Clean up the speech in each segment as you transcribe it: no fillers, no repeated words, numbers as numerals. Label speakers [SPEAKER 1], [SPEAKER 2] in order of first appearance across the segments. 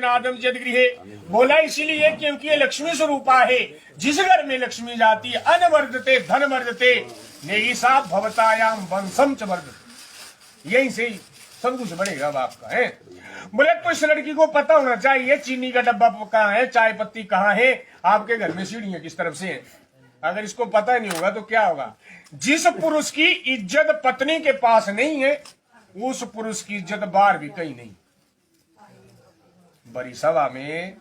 [SPEAKER 1] आदम जद गृहे बोला इसीलिए क्योंकि ये लक्ष्मी स्वरूपा है। जिस घर में लक्ष्मी जाती है अन वर्धते धन वर्धते नेगी साहब भवतायाम वंशम च वर्धते। यहीं से ही सब कुछ बढ़ेगा बाप का है। बोले तो इस लड़की को पता होना चाहिए चीनी का डब्बा कहाँ है, चाय पत्ती कहाँ है, आपके घर में सीढ़ियां किस तरफ से है। अगर इसको पता नहीं होगा तो क्या होगा। जिस पुरुष की इज्जत पत्नी के पास नहीं है उस पुरुष की इज्जत बाहर भी कहीं नहीं। बड़ी सभा में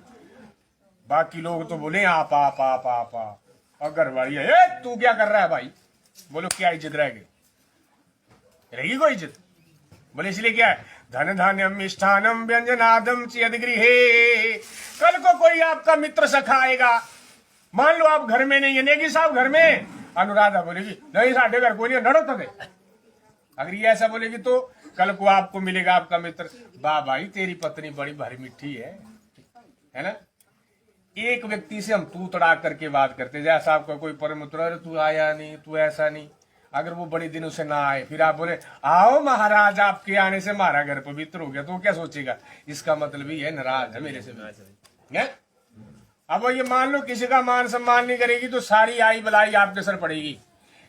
[SPEAKER 1] बाकी लोग तो बोले आप आप आप आप आप अगर वाली है तू क्या कर रहा है भाई। बोलो क्या इज्जत रहेगी कोई इज्जत। बोले इसलिए क्या है धन धान्यम मिष्ठानम व्यंजनादम चयद गृहे। कल को कोई आपका मित्र सखा आएगा, मान लो आप घर में नहीं है, नेगी साहब घर में, अनुराधा बोलेगी नहीं साढ़े घर कोई नहीं नड़ो तो दे। अगर ये ऐसा बोलेगी तो कल को आपको मिलेगा आपका मित्र, वाह भाई तेरी पत्नी बड़ी भारी मिठी है ना। एक व्यक्ति से हम तू तड़ा करके बात करते जैसा आपका कोई परम मित्र, अरे तू आया नहीं, तू ऐसा नहीं। अगर वो बड़े दिनों से ना आए फिर आप बोले आओ महाराज आपके आने से हमारा घर पवित्र हो गया, तो क्या सोचेगा इसका मतलब ही है नाराज है मेरे से है? अब ये मान लो किसी का मान सम्मान नहीं करेगी तो सारी आई बलाई आपके सर पड़ेगी।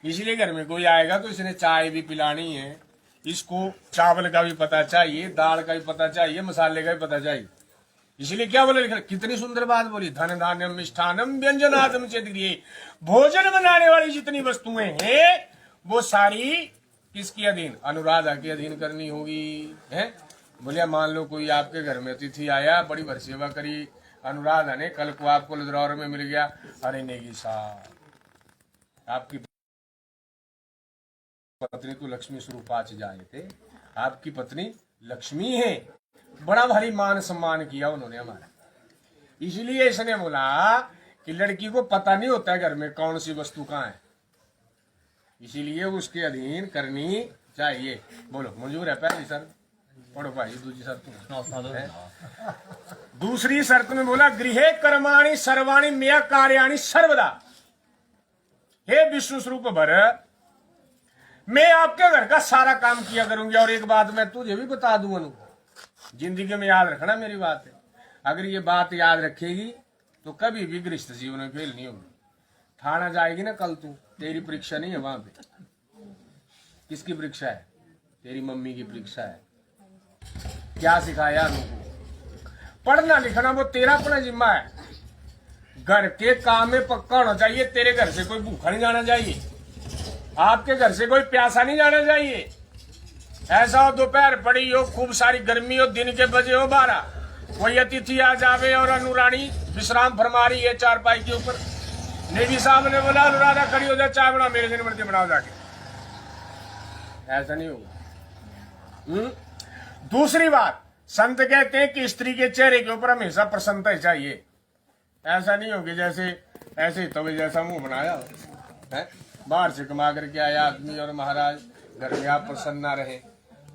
[SPEAKER 1] इसलिए घर में कोई आएगा तो इसने चाय भी पिलानी है, इसको चावल का भी पता चाहिए, दाल का भी पता चाहिए, मसाले का भी पता चाहिए। इसलिए क्या बोले लिखा, कितनी सुंदर बात बोली, धन धान्यम मिष्ठानम व्यंजनादम चेद गृहे। भोजन बनाने वाली जितनी वस्तुएं हैं वो सारी किसकी अधीन, अनुराधा के अधीन करनी होगी है। बोलिया मान लो कोई आपके घर में अतिथि आया, बड़ी भर सेवा करी अनुराधा ने, कल को आपको लदरौर में मिल गया, अरे नेगी साहब आपकी पत्नी तो लक्ष्मी स्वरूप आज जाए थे, आपकी पत्नी लक्ष्मी है। बड़ा भारी मान सम्मान किया उन्होंने हमारा। इसलिए इसने बोला कि लड़की को पता नहीं होता है घर में कौन सी वस्तु कहाँ है, इसीलिए उसके अधीन करनी चाहिए। बोलो मंजूर है पहली शर्त, पढ़ो भाई दूसरी शर्त। दूसरी शर्त में बोला गृहे कर्माणि सर्वाणि मया कार्याणि सर्वदा। हे विष्णु स्वरूप भर मैं आपके घर का सारा काम किया करूंगी। और एक बात मैं तुझे भी बता दूं अनु, जिंदगी में याद रखना मेरी बात है, अगर ये बात याद रखेगी तो कभी भी गृहस्थ जीवन में फेल नहीं होगी। थाना जाएगी ना कल तू, तेरी परीक्षा नहीं है वहां पे। किसकी परीक्षा है? तेरी मम्मी की परीक्षा है। क्या सिखाया उनको? पढ़ना लिखना वो तेरा अपना जिम्मा है। घर के काम में पक्का होना चाहिए। तेरे घर से कोई भूखा नहीं जाना चाहिए, आपके घर से कोई प्यासा नहीं जाना चाहिए। ऐसा हो दोपहर पड़ी हो, खूब सारी गर्मी हो, दिन के बजे हो 12, कोई अतिथि आ जावे और अनुरानी विश्राम फरमा रही है चारपाई के ऊपर, नेगी साहब ने बोला अनुराधा खड़ी हो जाए चाय बना, मेरे दिन बढ़ते बनाओ जाके। ऐसा नहीं होगा। दूसरी बात, संत कहते हैं कि स्त्री के चेहरे के ऊपर हमेशा प्रसन्नता चाहिए। ऐसा नहीं होगी जैसे ऐसे तवे जैसा मुंह बनाया है, बाहर से कमा करके आया आदमी और महाराज घर में आप प्रसन्न ना रहे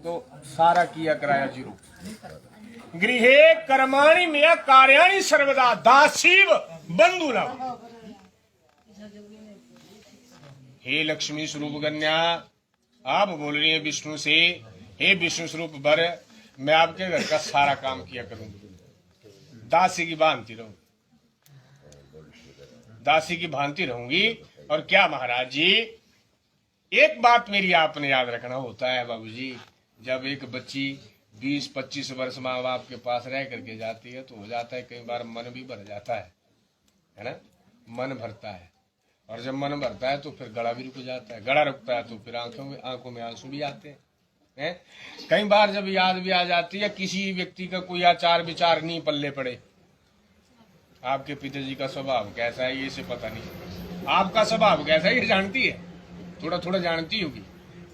[SPEAKER 1] तो सारा किया कराया जीरो। गृहे कर्माणि मया कार्याणि सर्वदा दासीव बंधुलभ। हे लक्ष्मी स्वरूप कन्या, आप बोल रही है विष्णु से, हे विष्णु स्वरूप वर मैं आपके घर का सारा काम किया करूंगी, दासी की भांति रहूंगी, दासी की भांति रहूंगी। और क्या महाराज जी एक बात मेरी आपने याद रखना होता है बाबूजी, जब एक बच्ची 20-25 वर्ष माँ बाप के पास रह करके जाती है तो हो जाता है कई बार मन भी भर जाता है ना, मन भरता है। और जब मन भरता है तो फिर गला भी रुक जाता है, गला रुकता है तो फिर आंखों में आंसू भी आते हैं। कई बार जब याद भी आ जाती है किसी व्यक्ति का कोई आचार विचार नहीं पल्ले पड़े, आपके पिताजी का स्वभाव कैसा है ये से पता नहीं, आपका स्वभाव कैसा है ये जानती है, थोड़ा थोड़ा जानती होगी,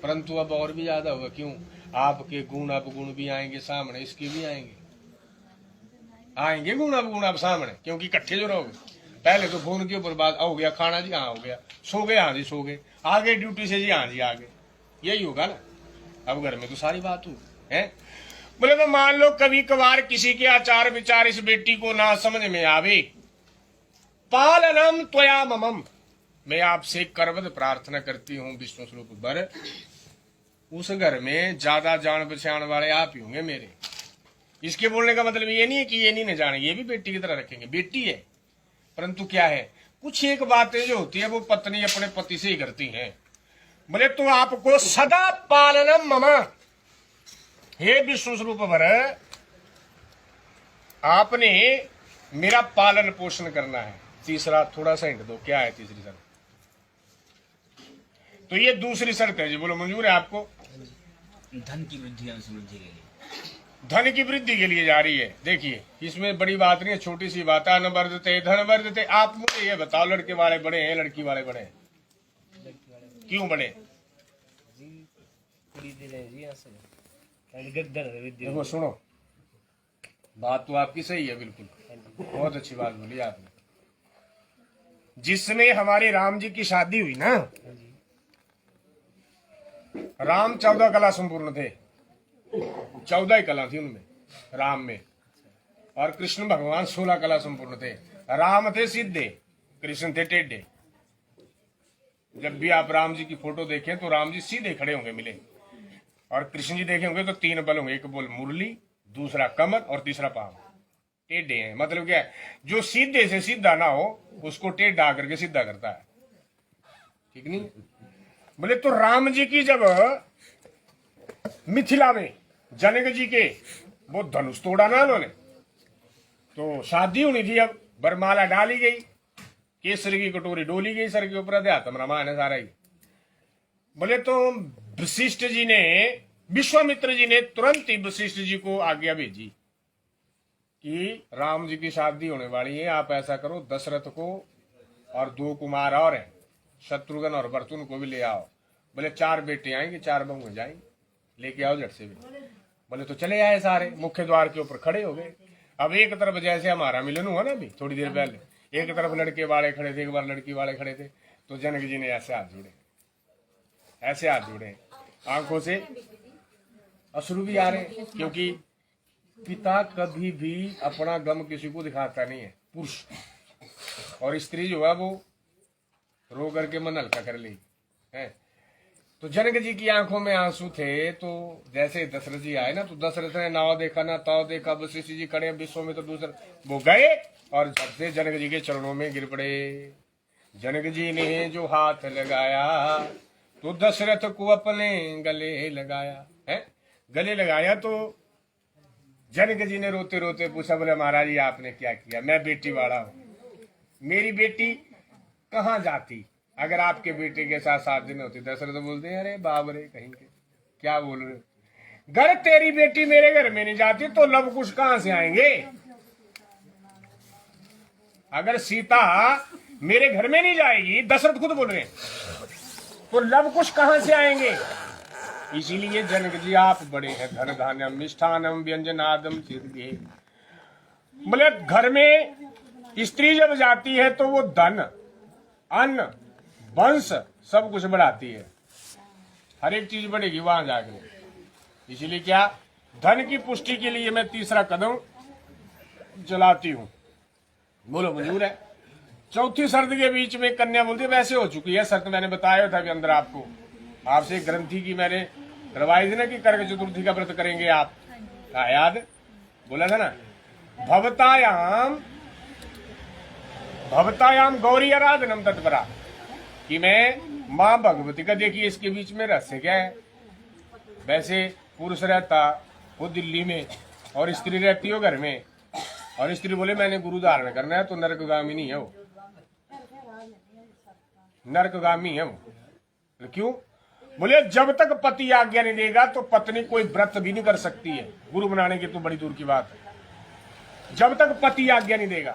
[SPEAKER 1] परंतु अब और भी ज्यादा होगा। क्यों? आपके गुण अपगुण भी आएंगे सामने, इसके भी आएंगे गुण अपगुण आप सामने, क्योंकि इकट्ठे जो रहोगे। पहले तो फोन के ऊपर बात हो गया, खाना जी हाँ हो गया, सो गए हाँ जी सो गए, आगे ड्यूटी से जी हाँ जी आगे, यही होगा ना। अब घर में तो सारी बात हो है। बोले तो मान लो कभी कभार किसी के आचार विचार इस बेटी को ना समझ में आवे, पालनम त्वया ममम, मैं आपसे करवद प्रार्थना करती हूँ विष्णु स्वरूप वर, उस घर में ज्यादा जान पहचान वाले आप ही होंगे मेरे, इसके बोलने का मतलब ये नहीं है कि ये नहीं न जाने, ये भी बेटी की तरह रखेंगे, बेटी है। परंतु क्या है, कुछ एक बातें जो होती है वो पत्नी अपने पति से ही करती है। बोले तो आपको सदा पालनम मम, हे विश्व स्वरूप भर, आपने मेरा पालन पोषण करना है। तीसरा थोड़ा सा हिंट दो, क्या है तीसरी शर्त? तो ये दूसरी शर्त है जी, बोलो मंजूर है आपको?
[SPEAKER 2] धन की वृद्धि और समृद्धि के लिए,
[SPEAKER 1] धन की वृद्धि के लिए जा रही है। देखिए इसमें बड़ी बात नहीं है, छोटी सी बात है। अन्न वर्धते धन वर्धते। आप मुझे ये बताओ, लड़के वाले बड़े हैं लड़की वाले बड़े हैं? क्यों बड़े? देखो सुनो, बात तो आपकी सही है, बिल्कुल बहुत अच्छी बात बोली आपने। जिसमें हमारे राम जी की शादी हुई ना, राम 14 कला संपूर्ण थे, 14 ही कला थी उनमें राम में, और कृष्ण भगवान 16 कला संपूर्ण थे। राम थे सीधे, कृष्ण थे टेढ़े। जब भी आप राम जी की फोटो देखें तो राम जी सीधे खड़े होंगे मिले, और कृष्ण जी देखे होंगे तो 3 बल होंगे, एक बल मुरली, दूसरा कमर और तीसरा पाव। टेढ़े हैं, मतलब क्या है, जो सीधे से सीधा ना हो उसको टेढ़ा करके सीधा करता है, ठीक नहीं? बोले तो राम जी की जब मिथिला में जनक जी के वो धनुष तोड़ा ना उन्होंने, तो शादी होनी थी, अब बरमाला डाली गई, केसर की कटोरी डोली गई सर के ऊपर, अध्यात्म रामायण है सारा ही। बोले तो वशिष्ठ जी ने, विश्वामित्र जी ने तुरंत ही वशिष्ठ जी को आज्ञा भेजी कि राम जी की शादी होने वाली है, आप ऐसा करो दशरथ को और 2 कुमार और हैं, शत्रुघ्न और भरतुन को भी ले आओ। बोले 4 बेटे आएंगे, 4 बहू जाएंगे, लेके आओ झट से भी। बोले तो चले आए, सारे मुख्य द्वार के ऊपर खड़े हो गए। अब एक तरफ जैसे हमारा मिलन हुआ ना अभी थोड़ी देर पहले, एक तरफ लड़के वाले खड़े थे, एक बार लड़की वाले खड़े थे, तो जनक जी ने ऐसे हाथ जोड़े, ऐसे हाथ जोड़े, आंखों से अश्रु भी आ रहे, क्योंकि पिता कभी भी अपना गम किसी को दिखाता नहीं है, पुरुष, और स्त्री जो है वो रो करके मन हल्का कर ली है। तो जनक जी की आंखों में आंसू थे। तो जैसे दशरथ जी आए ना, तो दशरथ ने नाव देखा ना ताव देखा, वशिष्ठ जी खड़े विश्व में, तो दूसरा वो गए और झट से जनक जी के चरणों में गिर पड़े। जनक जी ने जो हाथ लगाया तो दशरथ को अपने गले लगाया है, गले लगाया। तो जनक जी ने रोते रोते पूछा, बोले महाराज जी आपने क्या किया? मैं बेटी वाला हूं, मेरी बेटी कहाँ जाती अगर आपके बेटे के साथ 7 दिन होती? दशरथ बोलते हैं, अरे बाप रे कहीं के क्या बोल रहे, घर तेरी बेटी मेरे घर में नहीं जाती तो लव कुश कहां से आएंगे? अगर सीता मेरे घर में नहीं जाएगी, दशरथ खुद बोल रहे हैं, तो लव कुश कहां से आएंगे? इसीलिए जनक जी आप बड़े हैं, धन धान्यम मिष्ठानम व्यंजनादम सिद्धि। बोले घर में स्त्री जब जाती है तो वो धन अन्न वंश सब कुछ बढ़ाती है, हर एक चीज बढ़ेगी वहां जाकर। इसीलिए क्या, धन की पुष्टि के लिए मैं तीसरा कदम चलाती हूं। बोलो मंजूर है? चौथी शर्त के बीच में कन्या बोलती है, वैसे हो चुकी है शर्त, मैंने बताया था कि अंदर आपको, आपसे एक ग्रंथि की मैंने करवाई थी ना कि करक चतुर्थी का व्रत करेंगे आप, याद बोला था ना? भवतायाम गौरी आराधनम तत्परा, कि मैं माँ भगवती का, देखिए इसके बीच में रहस्य क्या है। वैसे पुरुष रहता वो दिल्ली में और स्त्री रहती हो घर में, और स्त्री बोले मैंने गुरु धारण करना है, तो नरकगामी नहीं है वो, नरकगामी है वो। क्यों? बोले जब तक पति आज्ञा नहीं देगा तो पत्नी कोई व्रत भी नहीं कर सकती है, गुरु बनाने की तो बड़ी दूर की बात है। जब तक पति आज्ञा नहीं देगा,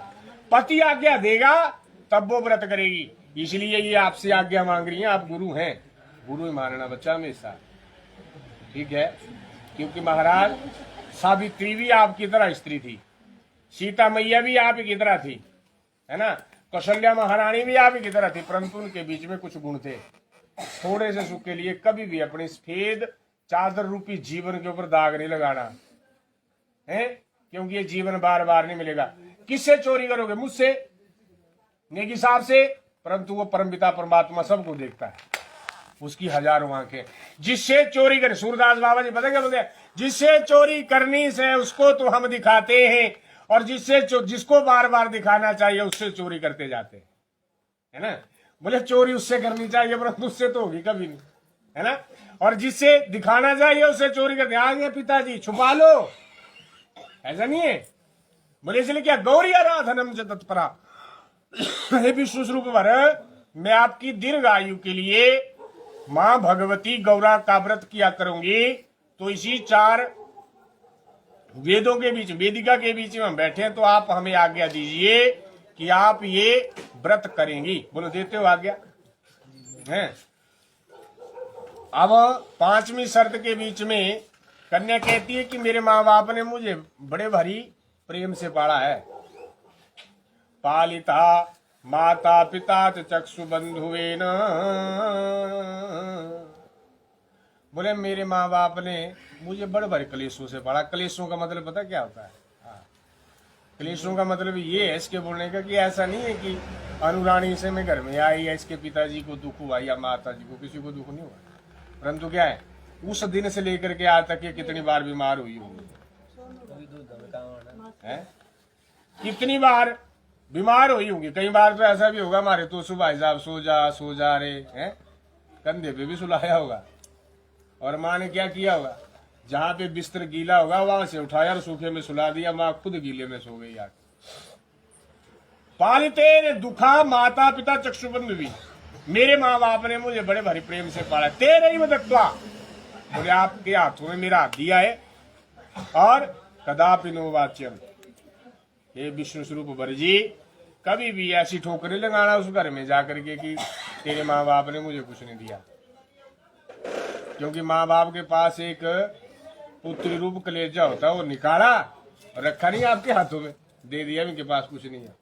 [SPEAKER 1] पति आज्ञा देगा तब वो व्रत करेगी। इसलिए ये आपसे आज्ञा मांग रही है, आप गुरु हैं, गुरु ही मानना बच्चा हमेशा, ठीक है? क्योंकि महाराज सावित्री भी आपकी तरह स्त्री थी, सीता मैया भी आप की तरह थी, है ना? कौशल्या महारानी भी आप की तरह थी, परंतु उनके बीच में कुछ गुण थे। थोड़े से सुख के लिए कभी भी अपनी सफेद चादर रूपी जीवन के ऊपर दाग नहीं लगाना है, क्योंकि ये जीवन बार बार नहीं मिलेगा। किससे चोरी करोगे? मुझसे, नेकी साहब से, परंतु वो परमपिता परमात्मा सबको देखता है, उसकी हजारों आंखें। जिससे चोरी करे, सूरदास बाबा जी पता क्या बोलते हैं? जिससे चोरी करनी से उसको तो हम दिखाते हैं, और जिसको बार बार दिखाना चाहिए उससे चोरी करते जाते हैं, है ना। बोले चोरी उससे करनी चाहिए परंतु उससे तो होगी कभी नहीं, है ना। और जिससे दिखाना चाहिए उससे चोरी करते, आ गए पिताजी छुपा लो, ऐसा नहीं है। बोले इसलिए क्या गौरी आराधनम च तत्परा, हे विष्णु स्वरूप वर, मैं आपकी दीर्घ आयु के लिए मां भगवती गौरा का व्रत किया करूंगी। तो इसी 4 वेदों के बीच, वेदिका के बीच में हम बैठे हैं, तो आप हमें आज्ञा दीजिए कि आप ये व्रत करेंगी। बोलो देते हो आज्ञा हैं। अब 5वीं शर्त के बीच में कन्या कहती है कि मेरे माँ बाप ने मुझे बड़े भारी प्रेम से पाला है। पालिता माता पिता चक्षु बंधुवेन, बोले मेरे माँ बाप ने मुझे बड़े भारी कलेशों से पाला। कलेशों का मतलब पता क्या होता है? कलेशों का मतलब ये है इसके बोलने का कि ऐसा नहीं है कि अनुरानी से मैं घर में आई या इसके पिताजी को दुख हुआ या माता जी को, किसी को दुख नहीं हुआ, परंतु क्या है उस दिन से लेकर के आज तक ये कितनी बार बीमार हुई होगी, कितनी बार बीमार हुई होगी। कई बार तो ऐसा भी होगा हमारे तो सुबह साहब सो जा रे हैं, कंधे पे भी सुलाया होगा, और माँ ने क्या किया होगा, जहां पे बिस्तर गीला होगा वहां से उठाया और सूखे में सुला दिया, माँ खुद गीले में सो गई। पालिते दुखा माता पिता चक्षुबंध भी, मेरे माँ बाप ने मुझे बड़े भारी प्रेम से पाला। तेरे ही मदत्वा, बोले आपके हाथों में मेरा हाथ दिया है, और कदापि नो वाच्यम, हे विष्णु स्वरूप वर जी, कभी भी ऐसी ठोकरें लगाना उस घर में जाकर के कि तेरे माँ बाप ने मुझे कुछ नहीं दिया। क्योंकि माँ बाप के पास एक पुत्री रूप कलेजा होता है, वो निकाला और रखा नहीं आपके हाथों में, दे दिया इनके पास कुछ नहीं है।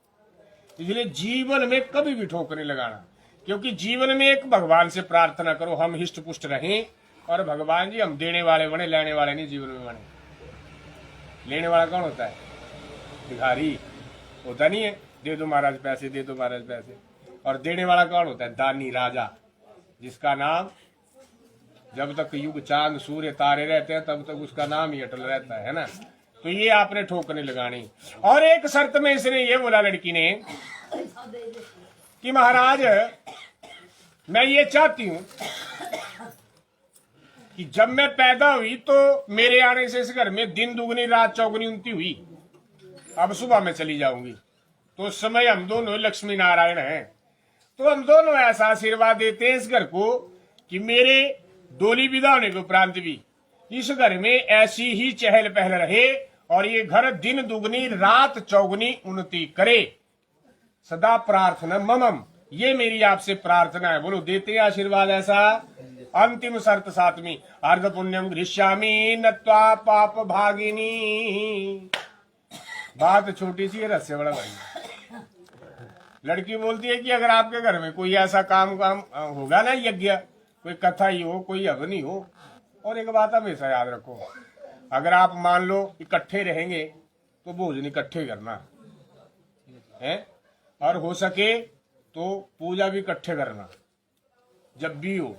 [SPEAKER 1] इसलिए जीवन में कभी भी ठोकरें लगाना, क्योंकि जीवन में एक भगवान से प्रार्थना करो हम हिष्ट पुष्ट रहें, और भगवान जी हम देने वाले बने, लेने वाले नहीं जीवन में बने। लेने वाला कौन होता है? भिखारी होता नहीं है, दे दो महाराज पैसे, दे दो महाराज पैसे। और देने वाला कौन होता है? दानी राजा, जिसका नाम जब तक युग चांद सूर्य तारे रहते हैं तब तक उसका नाम ही अटल रहता है ना। तो ये आपने ठोकने लगानी। और एक शर्त में इसने ये बोला लड़की ने कि महाराज मैं ये चाहती हूं कि जब मैं पैदा हुई तो मेरे आने से इस घर में दिन दुगनी रात चौगनी उनती हुई, अब सुबह में चली जाऊंगी, तो उस समय हम दोनों लक्ष्मी नारायण हैं, तो हम दोनों ऐसा आशीर्वाद देते हैं इस घर को कि मेरे डोली विदा होने के उपरांत भी इस घर में ऐसी ही चहल पहल रहे, और ये घर दिन दुगनी रात चौगनी उन्नति करे, सदा प्रार्थना ममम, ये मेरी आपसे प्रार्थना है। बोलो देते हैं आशीर्वाद ऐसा। अंतिम शर्त 7वीं, अर्ध पुण्यम गृह्यामि नत्वा पाप भागिनी। बात छोटी सी है, रहस्य बड़ा भाई। लड़की बोलती है कि अगर आपके घर में कोई ऐसा काम होगा ना, यज्ञ, कोई कथा ही हो, कोई हवन ही हो, और एक बात हमेशा याद रखो, अगर आप मान लो इकट्ठे रहेंगे तो भोजन इकट्ठे करना है, और हो सके तो पूजा भी इकट्ठे करना जब भी हो।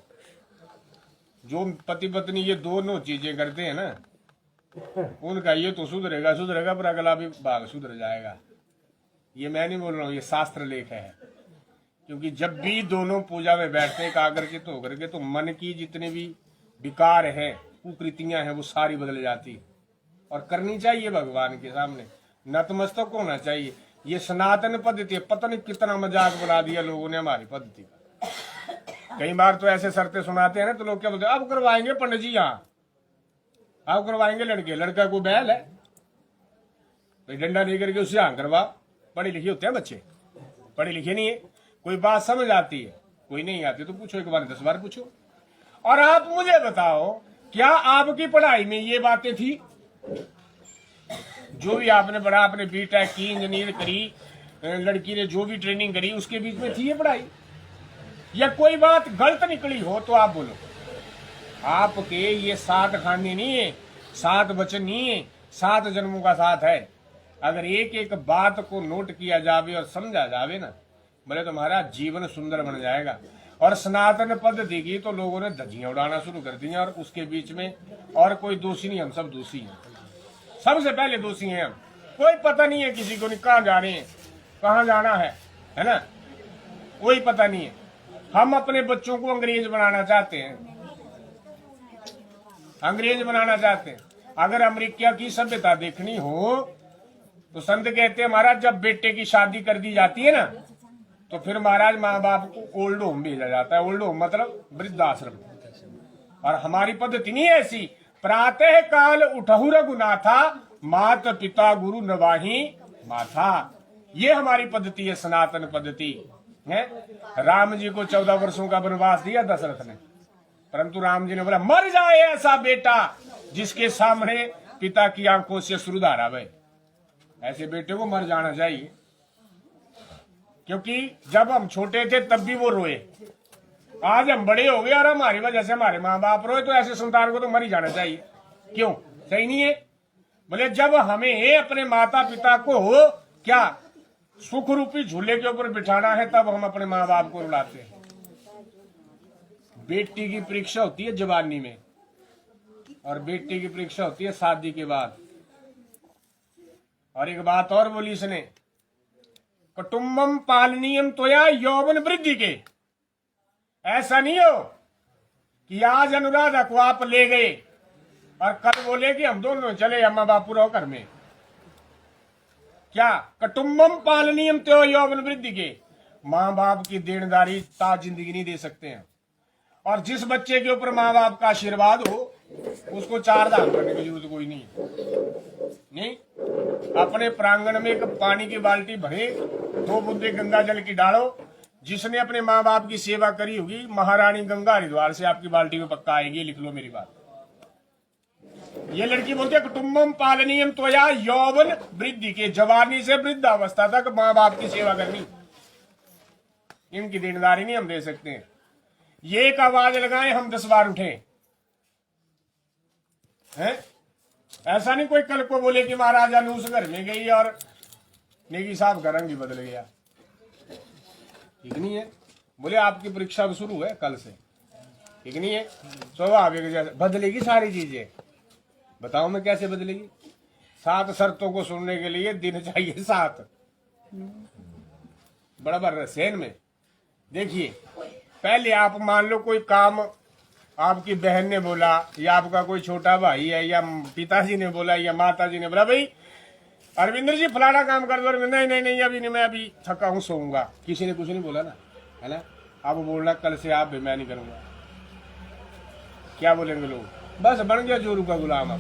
[SPEAKER 1] जो पति पत्नी ये दोनों चीजें करते हैं ना, उनका ये तो सुधरेगा पर अगला भी भाग सुधर जाएगा। ये मैं नहीं बोल रहा हूँ, ये शास्त्र लेख है। क्योंकि जब भी दोनों पूजा में बैठते एकाग्रचित्त होकर के, तो मन की जितने भी विकार है, कुकृतियां हैं, वो सारी बदल जाती, और करनी चाहिए भगवान के सामने, नतमस्तक होना चाहिए। ये सनातन पद्धति है, पता नहीं कितना मजाक बना दिया लोगों ने हमारी पद्धति का। कई बार तो ऐसे शर्तें सुनाते हैं ना, तो लोग क्या बोलते हैं, अब करवाएंगे पंडित जी, यहाँ अब करवाएंगे लड़के, लड़का को बैल है भाई, डंडा नहीं करके उससे हाँ करवा। पढ़े लिखे होते हैं बच्चे, पढ़े लिखे नहीं है, कोई बात समझ आती है, कोई नहीं आती तो पूछो, एक बार 10 बार पूछो। और आप मुझे बताओ, क्या आपकी पढ़ाई में ये बातें थी? जो भी आपने पढ़ा, आपने बीटेक की, इंजीनियर करी, लड़की ने जो भी ट्रेनिंग करी, उसके बीच में थी ये पढ़ाई? या कोई बात गलत निकली हो तो आप बोलो। आपके ये 7 खाने नहीं है, 7 वचन नहीं है, 7 जन्मों का साथ है। अगर एक एक बात को नोट किया जावे और समझा जावे ना, बोले तो हमारा जीवन सुंदर बन जाएगा। और सनातन पद्धति की तो लोगों ने धज्जियां उड़ाना शुरू कर दी और उसके बीच में और कोई दोषी नहीं, हम सब दोषी हैं, सबसे पहले दोषी हैं हम। कोई पता नहीं है किसी को, नहीं कहाँ जा रहे हैं, कहाँ जाना है ना, कोई पता नहीं है। हम अपने बच्चों को अंग्रेज बनाना चाहते हैं, अंग्रेज बनाना चाहते हैं। अगर अमेरिका की सभ्यता देखनी हो तो संत कहते हैं महाराज, जब बेटे की शादी कर दी जाती है ना तो फिर महाराज माँ बाप को ओल्ड होम भेजा जाता है। ओल्ड होम मतलब वृद्धाश्रम। और हमारी पद्धति नहीं है ऐसी। प्रातः काल उठहु रघुनाथा, मात पिता गुरु नवाही माथा। ये हमारी पद्धति है, सनातन पद्धति है। राम जी को 14 वर्षों का वनवास दिया दशरथ ने, परंतु राम जी ने बोला मर जाए ऐसा बेटा जिसके सामने पिता की आंखों से सुधार आवे। ऐसे बेटे को मर जाना चाहिए, क्योंकि जब हम छोटे थे तब भी वो रोए। आज हम बड़े हो गए और हमारी वजह से हमारे माँ बाप रोए, तो ऐसे संतान को तो मर ही जाना चाहिए। क्यों? सही नहीं है? बोले जब हमें अपने माता पिता को क्या सुख रूपी झूले के ऊपर बिठाना है तब हम अपने माँ बाप को रुलाते हैं। बेटी की परीक्षा होती है जवानी में और बेटी की परीक्षा होती है शादी के बाद। और एक बात और बोली इसने, कुटुम्बम पालनीयम त्वया यौवन वृद्धि के। ऐसा नहीं हो कि आज अनुराधा को आप ले गए और कल बोले कि हम दोनों चले अम्मा बापू रहो घर में। क्या कुटुम्बम पालनीयम त्वया यौवन वृद्धि के। माँ बाप की देनदारी ता जिंदगी नहीं दे सकते हैं। और जिस बच्चे के ऊपर माँ बाप का आशीर्वाद हो उसको 4 दान करने की जरूरत कोई नहीं। अपने प्रांगण में एक पानी की बाल्टी भरे, 2 बूंदे गंगा जल की डालो। जिसने अपने माँ बाप की सेवा करी होगी, महारानी गंगा हरिद्वार से आपकी बाल्टी में पक्का आएगी। लिख लो मेरी बात। ये लड़की बोलती है कुटुम्बम पालनीयम त्वया यौवन वृद्धि के। जवानी से वृद्धावस्था तक माँ बाप की सेवा करनी, इनकी देनदारी नहीं हम दे सकते हैं। ये एक आवाज लगाए हम 10 बार उठे हैं। ऐसा नहीं कोई कल को बोले कि महाराजा नूस घर में गई और नेगी साहब का रंग ही बदल गया। ठीक नहीं है। बोले आपकी परीक्षा शुरू है कल से। ठीक नहीं है। स्वाभाविक जैसे बदलेगी सारी चीजें। बताओ मैं कैसे बदलेगी? 7 शर्तों को सुनने के लिए दिन चाहिए 7। बराबर रसेन में देखिए, पहले आप मान लो कोई काम आपकी बहन ने बोला या आपका कोई छोटा भाई है या पिताजी ने बोला या माताजी ने बोला भाई अरविंदर जी फलाना काम कर दो। नहीं अभी नहीं, मैं अभी थका हूं, सोऊंगा। किसी ने कुछ नहीं बोला ना, है ना। आप बोलना कल से आप भी, मैं नहीं करूंगा। क्या बोलेंगे लोग? बस बन गया जोरू का गुलाम।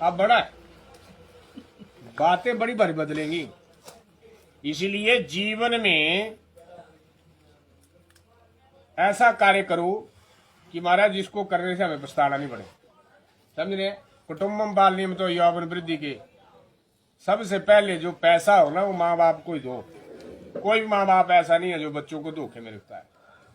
[SPEAKER 1] अब बड़ा है, बातें बड़ी भारी बदलेंगी। इसीलिए जीवन में ऐसा कार्य करो कि महाराज जिसको करने से हमें पछताना नहीं पड़े। समझ रहे? कुटुम्बम पालनीयम तो यौवन वृद्धि के। सबसे पहले जो पैसा हो ना वो माँ बाप को ही दो। कोई माँ बाप ऐसा नहीं है जो बच्चों को धोखे में रखता है।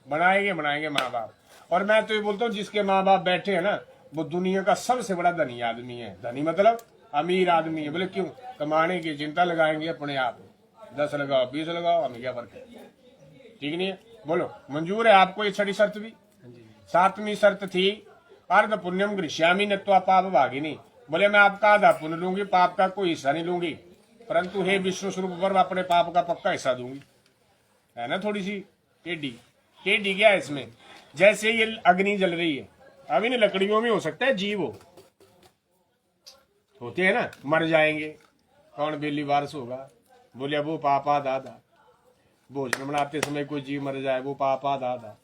[SPEAKER 1] बनाएंगे माँ बाप। और मैं तो ये बोलता हूँ जिसके माँ बाप बैठे हैं ना वो दुनिया का सबसे बड़ा धनी आदमी है। धनी मतलब अमीर आदमी है। बोले क्यों? कमाने की चिंता, लगाएंगे अपने आप। 10 लगाओ 20 लगाओ, हमें क्या फर्क है? ठीक नहीं है? बोलो मंजूर है आपको ये 6वीं शर्त भी? 7वीं शर्त थी अर्ध पुण्यम गृह्यामि नत्वा पाप भागिनी। बोले मैं आपका आधा पुण्य लूंगी, पाप का कोई हिस्सा नहीं लूंगी, परंतु हे विष्णु स्वरूप पर अपने पाप का पक्का हिस्सा दूंगी। है ना थोड़ी सी टेढ़ी क्या है इसमें? जैसे ये अग्नि जल रही है, अब इन लकड़ियों में हो सकता है जीव होते हैं ना, मर जाएंगे। कौन बेली वारस होगा? बोले वो पापा दादा। भोजन बनाते समय कोई जीव मर जाए वो पापा दादा।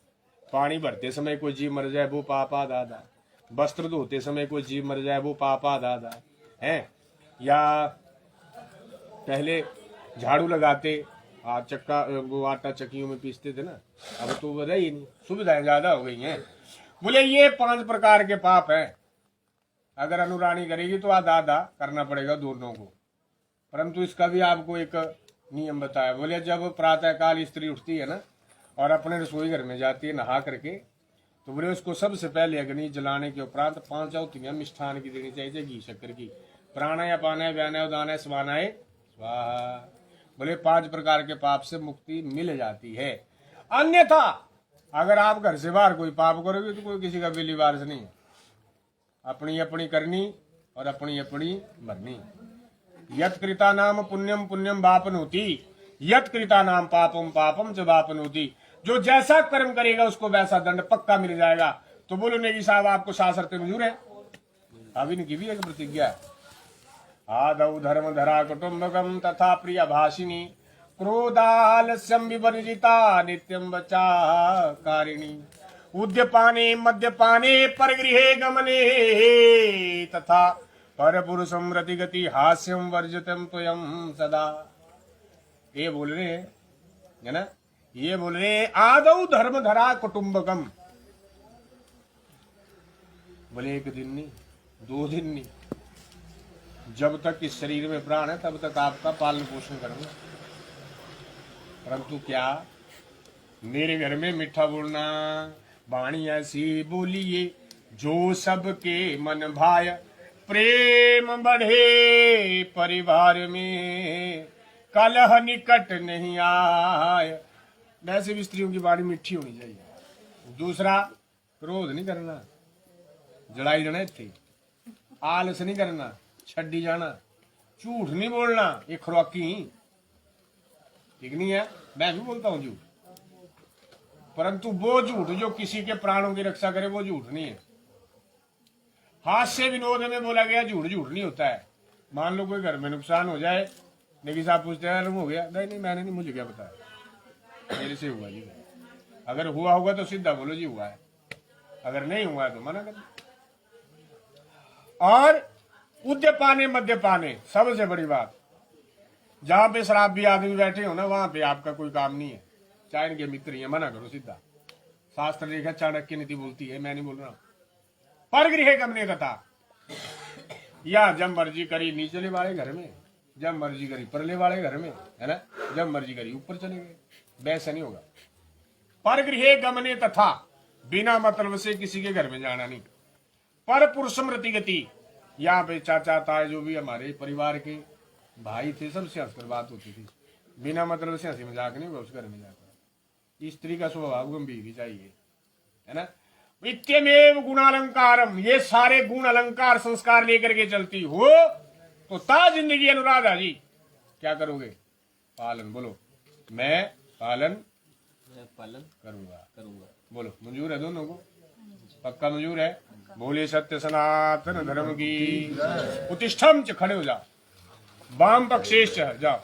[SPEAKER 1] पानी भरते समय कोई जीव मर जाए वो पापा दादा। वस्त्र धोते समय कोई जीव मर जाए वो पापा दादा है। या पहले झाड़ू लगाते चक्का वो आटा चक्कियों में पीसते थे ना, अब तो वो रही नहीं, सुविधाएं ज्यादा हो गई हैं। बोले ये 5 प्रकार के पाप हैं। अगर अनुरानी करेगी तो आधा आधा करना पड़ेगा दोनों को, परंतु इसका भी आपको एक नियम बताया। बोले जब प्रातः काल स्त्री उठती है ना और अपने रसोई घर में जाती है नहा करके, तो बोले उसको सबसे पहले अग्नि जलाने के उपरांत 5 आहुतियां मिष्ठान की देनी चाहिए, घी शक्कर की। प्राणाया पानाय व्यानाय उदानाय समानाय स्वाहा। बोले 5 प्रकार के पाप से मुक्ति मिल जाती है। अन्यथा अगर आप घर से बाहर कोई पाप करोगे तो कोई किसी का बिल्ली वारिस नहीं है। अपनी अपनी करनी और अपनी अपनी मरनी। यत कृता नाम पुण्यम पुण्यम वापनोति, यत कृता नाम पापम पापम च वापनोति। जो जैसा कर्म करेगा उसको वैसा दंड पक्का मिल जाएगा। तो बोलो नेगी साहब, आपको शास्त्र मंजूर है? अब इनकी भी एक प्रतिज्ञा है। आदौ धर्म धरा कुटुंबकम तथा प्रिय भाषिनी, क्रोधालस्यम विवर्जिता नित्यम बचा कारिणी। उद्यपाने मद्यपाने परगृहे गमने तथा पर पुरुषम रतिगति हास्यम वर्जितम त्वयं सदा। ये बोल रहे हैं, है ना, ये बोल रहे हैं आदौ धर्म धरा कुटुंबकम। बोले एक दिन नहीं, 2 दिन नहीं, जब तक इस शरीर में प्राण है तब तक आपका पालन पोषण करूंगा। परंतु क्या मेरे घर में मीठा बोलना, वाणी ऐसी बोलिए जो सबके मन भाय, प्रेम बढ़े परिवार में कलह निकट नहीं आए। वैसे भी स्त्रियों की वाणी मीठी होनी चाहिए। दूसरा, क्रोध नहीं करना, जड़ाई जड़े थे, आलस नहीं करना, छड्डी जाना, झूठ नहीं बोलना, ये खुराकी ठीक नहीं है। मैं भी बोलता हूं झूठ, परंतु वो झूठ जो किसी के प्राणों की रक्षा करे वो झूठ नहीं है। हास्य विनोद में बोला गया झूठ झूठ नहीं होता है। मान लो कोई घर में नुकसान हो जाए, लेकिन साहब पूछते हैं हो गया? नहीं मैंने नहीं, मुझे क्या बताया, मेरे से हुआ जी। अगर हुआ होगा तो सीधा बोलो जी हुआ है, अगर नहीं हुआ है तो मना कर। और उद्यपाने मद्यपाने, सबसे बड़ी बात, जहां पे शराबी आदमी बैठे हो ना वहां पे आपका कोई काम नहीं है, चाहे इनके मित्र ही है, मना करो सीधा। शास्त्र लेखा चाणक्य नीति बोलती है, मैं नहीं बोल रहा हूं। पर गृह गमने तथा, या जब मर्जी करी नीचले वाले घर में, जब मर्जी करी परले वाले घर में, है ना, जब मर्जी करी ऊपर चले गए, वैसा नहीं होगा। पर गृह गमने तथा, बिना मतलब से किसी के घर में जाना नहीं। पर पुरुषम रतिगति, यहाँ पे चाचा ताए जो भी हमारे परिवार के भाई थे सबसे हंसकर बात होती थी, बिना मतलब से हंसी मजाक नहीं होगा उस घर में जाकर। स्त्री का स्वभाव गंभीर ही चाहिए, है ना। इत्यमेव गुणालंकारम, ये सारे गुण अलंकार संस्कार लेकर के चलती हो तो ता जिंदगी अनुराधा जी क्या करोगे? पालन। बोलो मैं पालन करूंगा। बोलो मंजूर है दोनों को? पक्का मंजूर है? बोले सत्य सनातन धर्म की। उत्तिष्ठम च, खड़े हो जाओ। वाम पक्षेश जाओ जाओ।